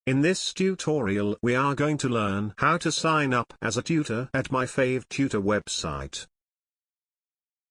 In this tutorial we are going to learn how to sign up as a tutor at MyFavTutor website.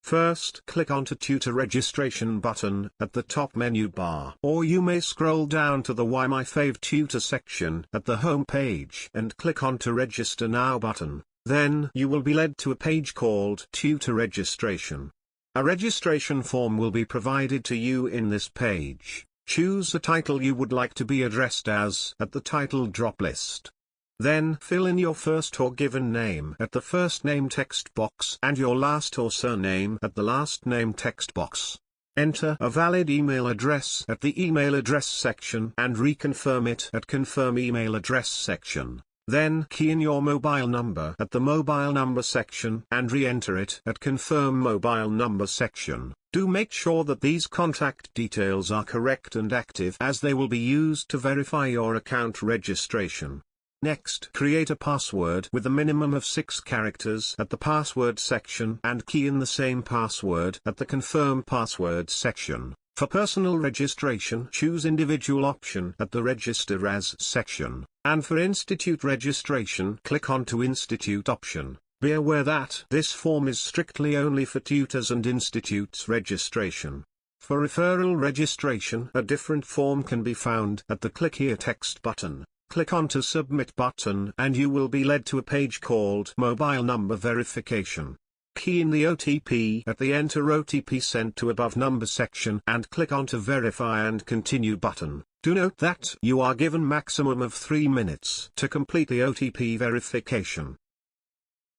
First, click onto Tutor registration button at the top menu bar, or you may scroll down to the MyFavTutor section at the home page and click onto Register Now button. Then you will be led to a page called Tutor Registration. A registration form will be provided to you in this page. Choose the title you would like to be addressed as at the title drop list. Then fill in your first or given name at the first name text box and your last or surname at the last name text box. Enter a valid email address at the email address section and reconfirm it at confirm email address section. Then key in your mobile number at the mobile number section and re-enter it at confirm mobile number section. Do make sure that these contact details are correct and active, as they will be used to verify your account registration. Next, create a password with a minimum of 6 characters at the password section and key in the same password at the confirm password section. For personal registration, choose individual option at the register as section, and for institute registration, click onto institute option. Be aware that this form is strictly only for tutors and institutes registration. For referral registration, a different form can be found at the Click Here text button. Click onto Submit button and you will be led to a page called Mobile Number Verification. Key in the OTP at the Enter OTP sent to above number section and click onto Verify and Continue button. Do note that you are given maximum of 3 minutes to complete the OTP verification.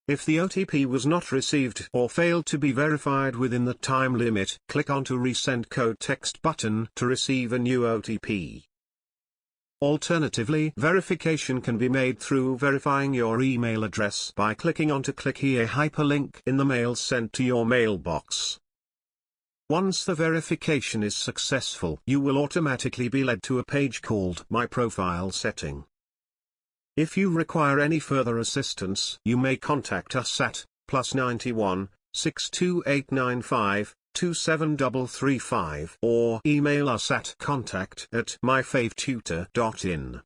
If the OTP was not received or failed to be verified within the time limit, click onto Resend Code text button to receive a new OTP. Alternatively, verification can be made through verifying your email address by clicking onto Click Here hyperlink in the mail sent to your mailbox. Once the verification is successful, you will automatically be led to a page called My Profile Setting. If you require any further assistance, you may contact us at +91 62895 27335 or email us at contact@myfavtutor.in.